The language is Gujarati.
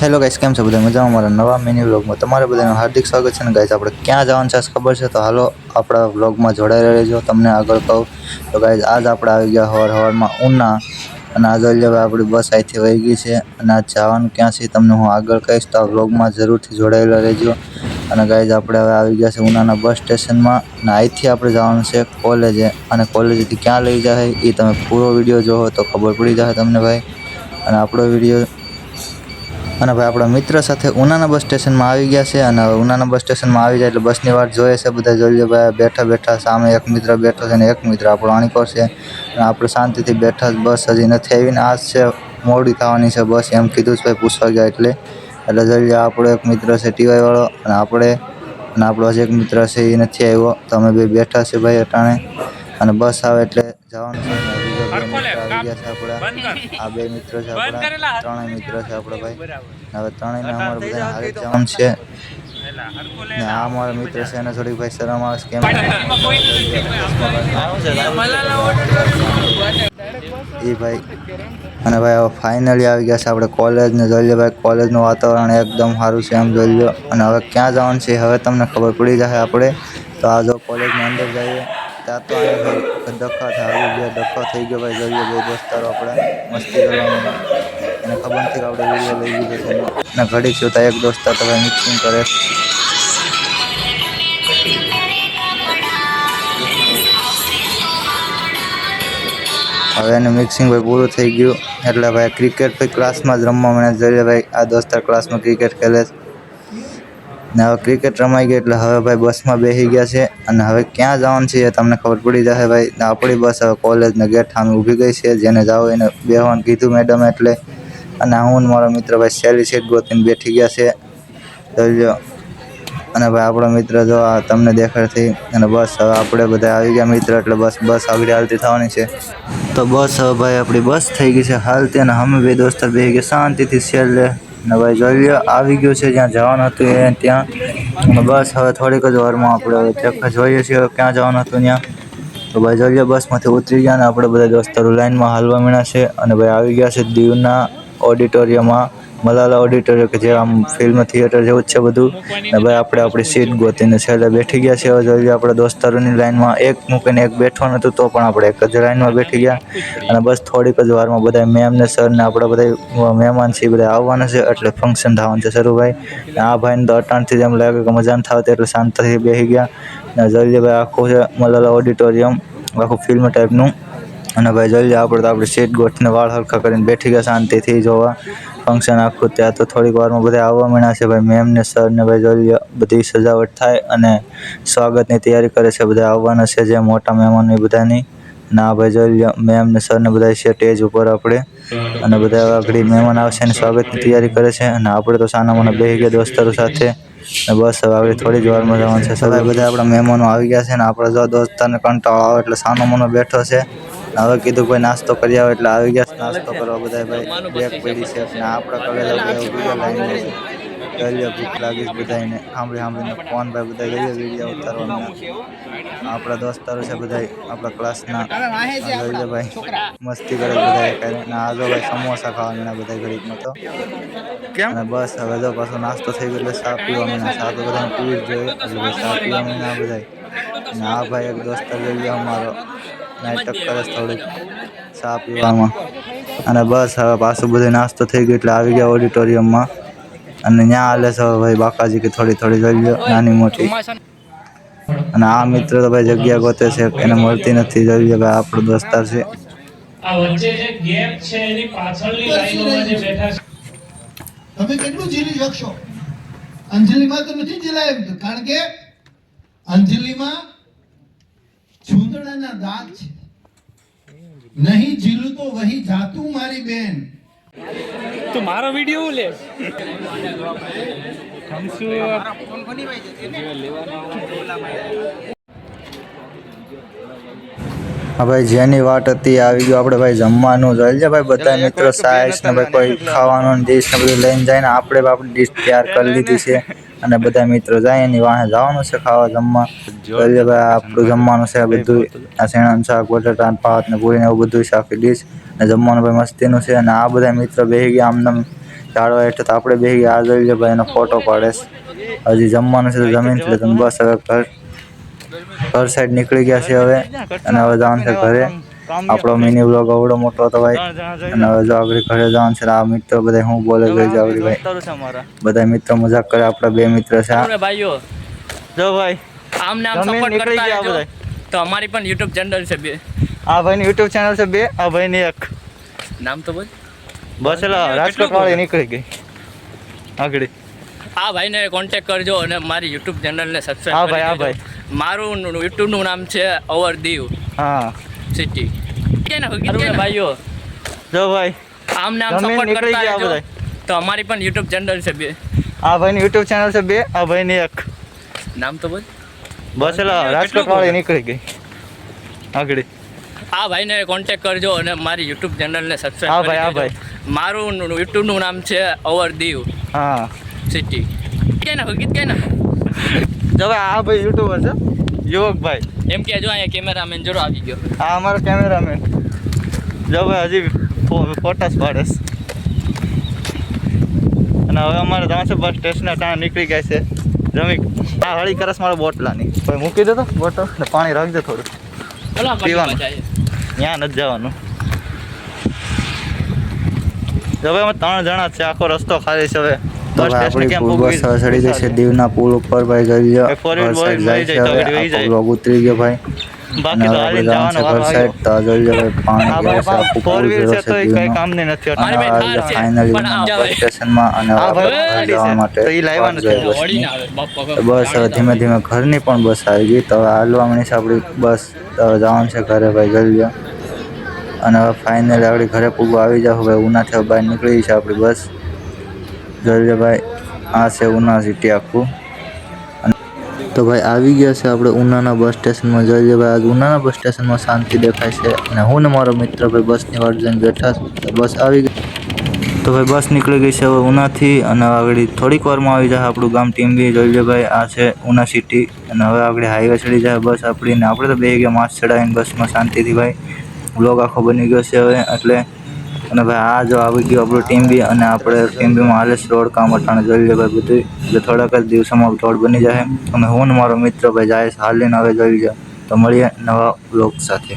હેલો ગાઈસ, કેમ છો બધા મજામાં? મારા નવા મિની વ્લોગમાં તમારા બધાનું હાર્દિક સ્વાગત છે. ને ગાઈસ, આપણે ક્યાં જવાનું છે ખબર છે? તો હાલો આપણા વ્લોગમાં જોડાઈ રહેજો. તમને આગળ કહું તો ગાઈસ, આજ આપણે આવી ગયા સવારમાં ઉના, અને આગળ હવે આપણી બસ અહીંથી વહી ગઈ છે. અને આજ જવાનું ક્યાં છે તમને હું આગળ કહીશ, તો આ વ્લોગમાં જરૂરથી જોડાયેલા રહેજો. અને ગાઈસ, આપણે હવે આવી ગયા છે ઉનાના બસ સ્ટેશનમાં, અને અહીંથી આપણે જવાનું છે કોલેજે. અને કોલેજથી ક્યાં લઈ જાય એ તમે પૂરો વિડીયો જોવો તો ખબર પડી જાય તમને ભાઈ. અને આપણો વિડીયો અને ભાઈ આપણા મિત્ર સાથે ઉનાના બસ સ્ટેશનમાં આવી ગયા છે. અને ઉનાના બસ સ્ટેશનમાં આવી જાય એટલે બસની વાટ જોઈએ છે બધા. જોઈએ ભાઈ બેઠા બેઠા સામે એક મિત્ર બેઠો છે, અને એક મિત્ર આપણો આણીકો છે. અને આપણે શાંતિથી બેઠા, બસ હજી નથી આવીને આજ છે મોડી થવાની છે બસ, એમ કીધું છે ભાઈ પૂછવા ગયા એટલે જોઈએ આપણો એક મિત્ર છે ટીવાય વાળો, અને આપણો હજી એક મિત્ર છે એ નથી આવ્યો. તો અમે બે બેઠા છે ભાઈ અટાણે, અને બસ આવે એટલે જવાનું છે. બીજા બે મિત્ર આવી ગયા છે આપણા, આ બે મિત્ર છે આપણા, ત્રણેય મિત્ર છે આપણા ભાઈ. હવે ત્રણેયને અમારે બધાને હારે જ જવાનું છે. ને આ અમારા મિત્ર છે એને થોડીક ભાઈ શરમ આવે છે, કેમ એ ભાઈ. અને ભાઈ હવે ફાઇનલી આવી ગયા છે આપણે કોલેજ ને. જોઈ લો ભાઈ, કોલેજનું વાતાવરણ એકદમ સારું છે એમ જોઈ લો. અને હવે ક્યાં જવાનું છે હવે તમને ખબર પડી જશે આપણે. તો આ જો કોલેજની અંદર જઈએ ત્યાં તો અહીંયા ધક્કા આવી ગયા, ધક્કો થઈ ગયો ભાઈ. જોઈ લો બે દોસ્તારો આપણા મસ્તી કરવામાં, એને ખબર નથી કે આપણે વિડીયો લઈ લીધો છે. અને ઘડીક જોતા એક દોસ્તાર તો ભાઈ મિક્સિંગ કરે. હવે એનું મિક્સિંગ ભાઈ પૂરું થઈ ગયું એટલે ભાઈ ક્રિકેટ ભાઈ ક્લાસમાં જ રમવા મને જોઈએ ભાઈ. આ દોસ્તાર ક્લાસમાં ક્રિકેટ ખેલે છે, ને હવે ક્રિકેટ રમાઈ ગઈ એટલે હવે ભાઈ બસમાં બેસી ગયા છે. અને હવે ક્યાં જવાનું છે એ તમને ખબર પડી જશે ભાઈ. આપણી બસ હવે કોલેજના ગેટ સામે ઊભી ગઈ છે. જેને જાવ એને બેસવાનું કીધું મેડમ એટલે. અને હું મારો મિત્ર ભાઈ સહેલી સીટ ગોતીને બેઠી ગયા છે, જોઈ લો. અને ભાઈ આપણો મિત્ર જો આ તમને દેખાડથી. અને બસ હવે આપણે બધા આવી ગયા મિત્ર એટલે બસ આગળ હાલતી થવાની છે. તો બસ હવે ભાઈ આપણી બસ થઈ ગઈ છે હાલતી, અને અમે બે દોસ્તાર બેસી ગયા શાંતિથી છેલ્લે. ને ભાઈ જોઈ લો આવી ગયું છે જ્યાં જવાનું હતું એ ત્યાં. અને બસ હવે થોડીક જ વારમાં આપણે જોઈએ છીએ ક્યાં જવાનું હતું ત્યાં. તો ભાઈ જોઈ લો બસમાંથી ઉતરી ગયા, અને આપણે બધા દોસ્તારો લાઈનમાં હાલવા મીણા છે. અને ભાઈ આવી ગયા છે દીવના ઓડિટોરિયમમાં, મલાલા ઓડિટોરિયમ, કે જે આમ ફિલ્મ થિયેટર જેવું જ છે બધું. ને ભાઈ આપણે આપણી સીટ ગોતીને છેલ્લે બેઠી ગયા છે. હવે જોઈ લો આપણે દોસ્તારોની લાઈનમાં એક મૂકીને એક બેઠો નહોતું તો પણ આપણે એક જ લાઈનમાં બેઠી ગયા. અને બસ થોડીક જ વારમાં બધા મેમ ને સર ને આપણે બધા મહેમાન છે એ બધા આવવાના છે, એટલે ફંક્શન થવાનું છે શરૂ ભાઈ. આ ભાઈને તો અટાણથી એમ લાગે કે મજા નથી આવતી એટલે શાંતિથી બેસી ગયા. ને જોઈ લો ભાઈ આખું છે મલાલા ઓડિટોરિયમ, આખું ફિલ્મ ટાઈપનું. અને ભાઈ જોઈ લો આપણે તો આપણી સીટ ગોઠવીને વાળ હરખા કરીને બેઠી ગયા શાંતિથી જોવા ફંક્શન આખું. ત્યાં તો થોડીક વારમાં બધા આવવા માંડ્યા છે ભાઈ. મેમ ને સર ને ભાઈ જોઈ લો બધી સજાવટ થાય અને સ્વાગતની તૈયારી કરે છે. બધા આવવાના છે જે મોટા મહેમાનો એ બધાની. ના ભાઈ જોઈ લો મેમ ને સર ને બધા છે સ્ટેજ ઉપર આપણે. અને બધા આગળ મહેમાન આવશે અને સ્વાગતની તૈયારી કરે છે. અને આપણે તો સાના માના બેસી ગયા દોસ્તારો સાથે. બસ હવે આગળ થોડી જ વારમાં જવાનું છે. સવારે બધા આપણા મહેમાનો આવી ગયા છે, ને આપણે જો દોસ્તારને કંટાળો આવે એટલે સાનો માનો બેઠો છે. હવે કીધું ભાઈ નાસ્તો કરી આવો એટલે આવી ગયા નાસ્તો કરવા બધા ભાઈ. બેગ પડી છે ને આપણા કોલેજ બધા ઊભી ગયા લાઈનમાં. જોઈ લો ભૂખ લાગી છે બધાને, સાંભળીને ફોન ભાઈ બધા જોઈએ વિડીયો ઉતારવા. આપણા દોસ્તારો છે બધા આપણા ક્લાસના. જોઈ લો ભાઈ મસ્તી કરે બધા એકાને. આ જો ભાઈ સમોસા ખાવા મીણા બધા ઘડીકમાં તો. અને બસ હવે જો પાછો નાસ્તો થઈ ગયો એટલે ચા પીવા મીણા. ચા તો બધાને પીવી જ જોઈએ એટલે ભાઈ ચા પીવા મીણા બધા. અને આ ભાઈ એક દોસ્તાર જોઈ લો અમારો નાટક કરે થોડીક ચા પીવામાં. અને બસ હવે પાછું બધું નાસ્તો થઈ ગયો એટલે આવી ગયા ઓડિટોરિયમમાં. અને ત્યાં હાલે છે ભાઈ બાકાજી કે થોડી જોઈ લો નાની મોટી. અને આ મિત્ર તો ભાઈ જગ્યા ગોતે છે, એને મળતી નથી. જોઈ લો ભાઈ આપણો દોસ્તાર છે. આ વચ્ચે જે ગેપ છે એની પાછળની લાઈનોમાં જે બેઠા છે, તમે કેટલું ઝીલી શકશો? અંજલિમાં તો નથી ઝીલાય, કારણ કે અંજલિમાં ચૂંદડાના દાગ છે. નહીં ઝીલું તો વહી જાતું મારી બેન. તો મારો વિડિયો લે ખમસુ હા ભાઈ, જેની વાટ હતી આવી ગયો આપણે ભાઈ જમવાનું. જોઈ લે ભાઈ બધા મિત્રો સાઈસ ને ભાઈ કોઈ ખાવાનું ડીશ ને બધું લઈને જાય ને આપણે આપણી ડીશ તૈયાર કરી લીધી છે. અને બધા મિત્રો જાય એની વાહે જવાનું છે ખાવા જમવા. જોઈ લે ભાઈ આપણું જમવાનું છે બધું. આ સેણાનું શાક, બટાટા ભાત ને પૂરી ને એવું બધું છે આખી ડીશ. ને જમવાનું ભાઈ મસ્તીનું છે. અને આ બધા મિત્રો બેસી ગયા આમને ઝાડવા હેઠળ તો આપણે બેસી આ જોઈ લે ભાઈ એનો ફોટો પાડે છે હજી જમવાનું છે તો જમીન છે તો બસ હવે ઘર સાઈડ નીકળી ગયા છે હવે અને હવે જવાનું છે ઘરે આપણો મિની બ્લોગ અવડો મોટો હતો ભાઈ અને હવે જો આગળ ઘરે જવાનું છે આ મિત્રો બધા હું બોલે ગઈ જાવડી ભાઈ બધા મિત્રો મજાક કરે આપણા બે મિત્ર છે ભાઈઓ જો ભાઈ આમને આમ સપોર્ટ કરતા રહેજો તો અમારી પણ YouTube ચેનલ છે બે આ ભાઈની YouTube ચેનલ છે બે આ ભાઈની એક નામ તો બોલ બસ એલા રાજકોટ વાળી નીકળી ગઈ આગળ આ ભાઈને કોન્ટેક્ટ કરજો અને મારી YouTube ચેનલને હા સબસ્ક્રાઇબ ભાઈ, હા કરી દેજો. મારું YouTube નું નામ છે અવરદીવ હા સિટી કે ના ભાઈઓ જો ભાઈ આમને આમ જમીન સપોર્ટ નીકળી કરતા ગયા રહેજો બધા. તો અમારી પણ YouTube ચેનલ છે બે આ ભાઈની YouTube ચેનલ છે બે આ ભાઈની એક નામ તો બોલ બસ એલા રાજકોટ વાળી નીકળી ગઈ આગળ આ ભાઈને કોન્ટેક્ટ કરજો અને મારી YouTube ચેનલને હા સબસ્ક્રાઇબ ભાઈ, હા કરી દેજો. મારું YouTube નું નામ છે અવરદીવ હા સિટી કે ના જો ભાઈ આ ભાઈ યુટ્યુબર છે યુવકભાઈ એમ કે જો અહીંયા કેમેરામેન જોડો આવી ગયો આ અમારો કેમેરામેન જો ભાઈ હજી ફોટાસ પાડે છે અને હવે અમારે જવાનું છે બસ સ્ટેશને ત્યાં નીકળી ગયા છે જમી આ હળી કરસ મારો બોટલાની ભાઈ મૂકી દો તો બોટલ ને પાણી રાખજો થોડું ચલો પીવાનું. પાછા ત્યાં નથી જવાનું જો ભાઈ અમે 3 જણા જ છે આખો રસ્તો ખાલી છે હવે તો બસ ભાઈ સ્ટેશન આપણી ક્યાં બસ હવે ચડી ગઈ છે દીવના પુલ ઉપર ભાઈ જોઈ લો એ four wheel ઘર સાઈડ બોય જાય છે મળી જાય તો હવે વહી જાય. આપણો બ્લોગ ઉતરી ગયો ભાઈ બાકી તો હાલી જવાનો ઘર વારો સાઈડ તો આ જોઈ લો ભાઈ પાણી આ કેવું છે ભાઈ આખું ફોર પુલ વ્હીલ જેવો છે તો છે એ કઈ દીવનો કામની નથી અને મારી આ ભાઈ થાર છે, ફાઇનલી પણ આ બસ સ્ટેશનમાં અને આ હવે ભાઈ ઘરે જવા માટે તો ઈ લાવવાનું છે. બસની. વળીને આવે બાપા તો બસ હવે ધીમે ધીમે ઘરની પણ બસ આવી ગઈ તો હવે હાલવા મળી છે આપણી બસ તો હવે જવાનું છે ઘરે ભાઈ જલ્દી અને હવે ફાઇનલી આપણી ઘરે પૂગવા આવી જાવ ભાઈ ઉનાથી હવે બહાર નીકળી છે આપણી બસ જલ્દી ભાઈ આ છે ઉના સિટી આખું તો ભાઈ આવી ગયા છે આપણે ઉનાના બસ સ્ટેશનમાં જઈએ ભાઈ આજ ઉનાના બસ સ્ટેશનમાં શાંતિ દેખાય છે અને હું ને મારો મિત્ર ભાઈ બસની વાટ જઈને બેઠા છે. તો બસ આવી ગઈ તો ભાઈ બસ નીકળી ગઈ છે હવે ઉનાથી અને આગળ થોડીક વારમાં આવી જાય આપણું ગામ ટીમ્બી જોઈ લે ભાઈ આ છે ઉના સિટી અને હવે આગળ હાઈવે ચડી જાય બસ આપણી ને આપણે તો બે ગયા માસ્ક ચડાવીને બસમાં શાંતિથી ભાઈ બ્લોગ આખો બની ગયો છે હવે એટલે અને ભાઈ આ જો આવી ગયું આપણું ટીમ્બી અને આપણે ટીમ્બીમાં હાલે છે રોડ કામ અટાણે જોઈ લે ભાઈ બધું એટલે થોડાક જ દિવસોમાં રોડ બની જાય અને હું ને મારો મિત્ર ભાઈ જાય છે હાલીને હવે જોઈ લે તો મળીએ નવા બ્લોગ સાથે.